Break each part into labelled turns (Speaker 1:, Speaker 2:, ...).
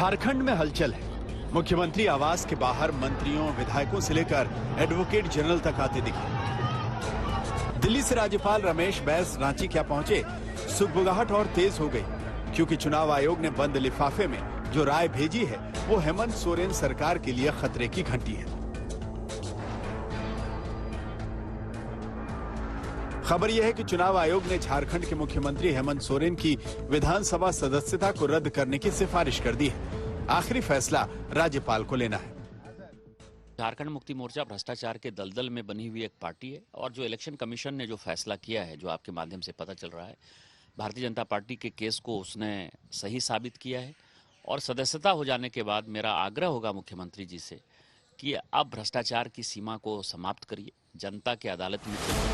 Speaker 1: झारखंड में हलचल है। मुख्यमंत्री आवास के बाहर मंत्रियों विधायकों से लेकर एडवोकेट जनरल तक आते दिखे। दिल्ली से राज्यपाल रमेश बैस रांची क्या पहुंचे, सुगबुगाहट और तेज हो गई, क्योंकि चुनाव आयोग ने बंद लिफाफे में जो राय भेजी है वो हेमंत सोरेन सरकार के लिए खतरे की घंटी है। खबर यह है कि चुनाव आयोग ने झारखंड के मुख्यमंत्री हेमंत सोरेन की विधानसभा सदस्यता को रद्द करने की सिफारिश कर दी है। आखिरी फैसला राज्यपाल को लेना है।
Speaker 2: झारखंड मुक्ति मोर्चा भ्रष्टाचार के दलदल में बनी हुई एक पार्टी है और जो इलेक्शन कमीशन ने जो फैसला किया है, जो आपके माध्यम से पता चल रहा है, भारतीय जनता पार्टी के केस को उसने सही साबित किया है। और सदस्यता हो जाने के बाद मेरा आग्रह होगा मुख्यमंत्री जी से कि अब भ्रष्टाचार की सीमा को समाप्त करिए, जनता की अदालत में चलिए।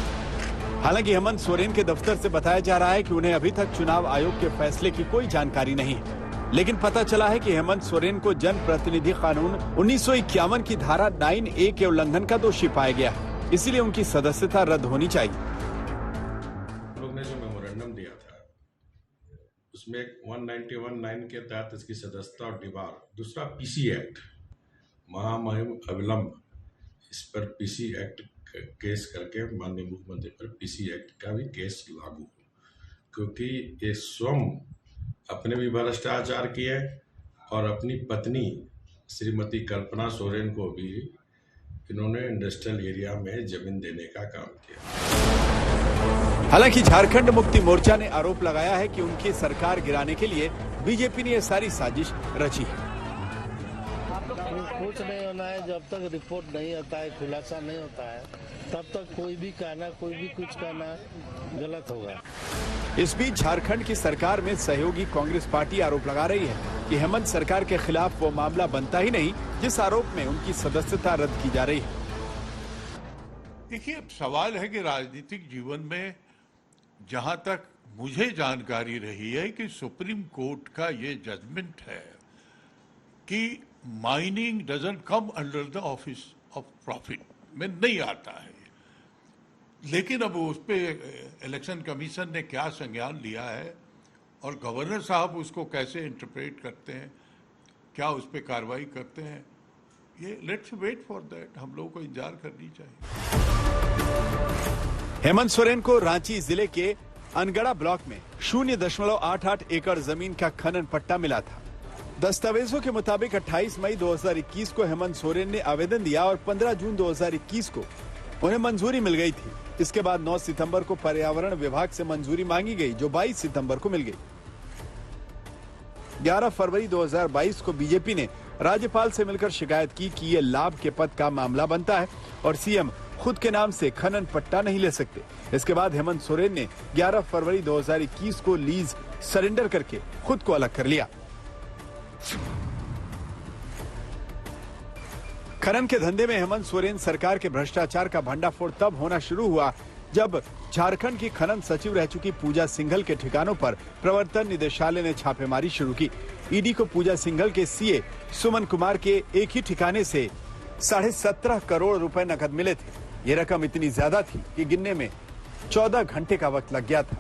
Speaker 1: हालांकि हेमंत सोरेन के दफ्तर से बताया जा रहा है कि उन्हें अभी तक चुनाव आयोग के फैसले की कोई जानकारी नहीं है, लेकिन पता चला है कि हेमंत सोरेन को जन प्रतिनिधि कानून 1951 की धारा 9A के उल्लंघन का दोषी पाया गया है, इसलिए उनकी सदस्यता रद्द होनी चाहिए।
Speaker 3: लोग ने जो मेमोरेंडम दिया था उसमें 191(9) के तहत इसकी सदस्यता और डिबार, दूसरा पीसी एक्ट महामहिम अविलंब, इस पर पीसी एक्ट केस करके माननीय मुख्यमंत्री पर पीसी एक्ट का भी केस लागू, क्योंकि ये स्वयं अपने भी भ्रष्टाचार किए और अपनी पत्नी श्रीमती कल्पना सोरेन को भी इन्होंने इंडस्ट्रियल एरिया में जमीन देने का काम किया।
Speaker 1: हालांकि झारखंड मुक्ति मोर्चा ने आरोप लगाया है कि उनकी सरकार गिराने के लिए बीजेपी ने यह सारी साजिश रची है।
Speaker 4: कुछ नहीं होना है, जब तक रिपोर्ट नहीं आता है, खुलासा नहीं होता है, तब तक कोई भी कहना, कोई भी कुछ कहना गलत होगा।
Speaker 1: इस बीच झारखंड की सरकार में सहयोगी कांग्रेस पार्टी आरोप लगा रही है कि हेमंत सरकार के खिलाफ वो मामला बनता ही नहीं जिस आरोप में उनकी सदस्यता रद्द की जा रही है।
Speaker 5: देखिए, सवाल है कि राजनीतिक जीवन में जहां तक मुझे जानकारी रही है कि सुप्रीम कोर्ट का ये जजमेंट है कि mining doesn't come under the office of profit में नहीं आता है, लेकिन अब उस पे इलेक्शन कमीशन ने क्या संज्ञान लिया है और गवर्नर साहब उसको कैसे इंटरप्रेट करते हैं, क्या उस पे कार्रवाई करते हैं, ये लेट्स वेट फॉर दैट, हम लोगों को इंतजार करनी चाहिए।
Speaker 1: हेमंत सोरेन को रांची जिले के अनगढ़ा ब्लॉक में 0.88 एकड़ जमीन का खनन पट्टा मिला था। दस्तावेजों के मुताबिक 28 मई 2021 को हेमंत सोरेन ने आवेदन दिया और 15 जून 2021 को उन्हें मंजूरी मिल गई थी। इसके बाद 9 सितंबर को पर्यावरण विभाग से मंजूरी मांगी गई, जो 22 सितंबर को मिल गई। 11 फरवरी 2022 को बीजेपी ने राज्यपाल से मिलकर शिकायत की कि ये लाभ के पद का मामला बनता है और सीएम खुद के नाम से खनन पट्टा नहीं ले सकते। इसके बाद हेमंत सोरेन ने 11 फरवरी 2021 को लीज सरेंडर करके खुद को अलग कर लिया। खनन के धंधे में हेमंत सोरेन सरकार के भ्रष्टाचार का भंडाफोड़ तब होना शुरू हुआ जब झारखंड की खनन सचिव रह चुकी पूजा सिंघल के ठिकानों पर प्रवर्तन निदेशालय ने छापेमारी शुरू की। ईडी को पूजा सिंघल के सीए सुमन कुमार के एक ही ठिकाने से 17.5 करोड़ रुपए नकद मिले थे। ये रकम इतनी ज्यादा थी कि गिनने में 14 घंटे का वक्त लग गया था।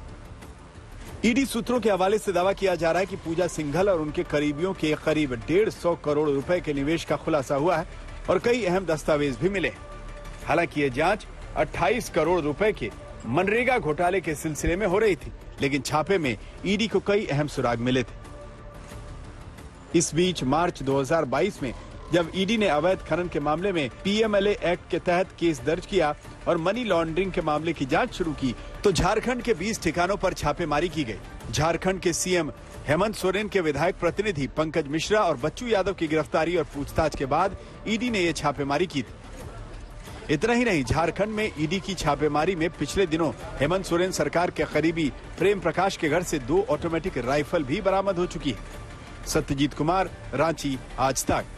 Speaker 1: ईडी सूत्रों के हवाले से दावा किया जा रहा है कि पूजा सिंघल और उनके करीबियों के करीब 150 करोड़ रुपए के निवेश का खुलासा हुआ है और कई अहम दस्तावेज भी मिले। हालांकि ये जांच 28 करोड़ रुपए के मनरेगा घोटाले के सिलसिले में हो रही थी, लेकिन छापे में ईडी को कई अहम सुराग मिले थे। इस बीच मार्च 2022 में जब ईडी ने अवैध खनन के मामले में पीएमएलए एक्ट के तहत केस दर्ज किया और मनी लॉन्ड्रिंग के मामले की जांच शुरू की, तो झारखंड के 20 ठिकानों पर छापेमारी की गई। झारखंड के सीएम हेमंत सोरेन के विधायक प्रतिनिधि पंकज मिश्रा और बच्चू यादव की गिरफ्तारी और पूछताछ के बाद ईडी ने यह छापेमारी की थी। इतना ही नहीं, झारखंड में ईडी की छापेमारी में पिछले दिनों हेमंत सोरेन सरकार के करीबी प्रेम प्रकाश के घर से 2 ऑटोमेटिक राइफल भी बरामद हो चुकी है। सत्यजीत कुमार, रांची, आज तक।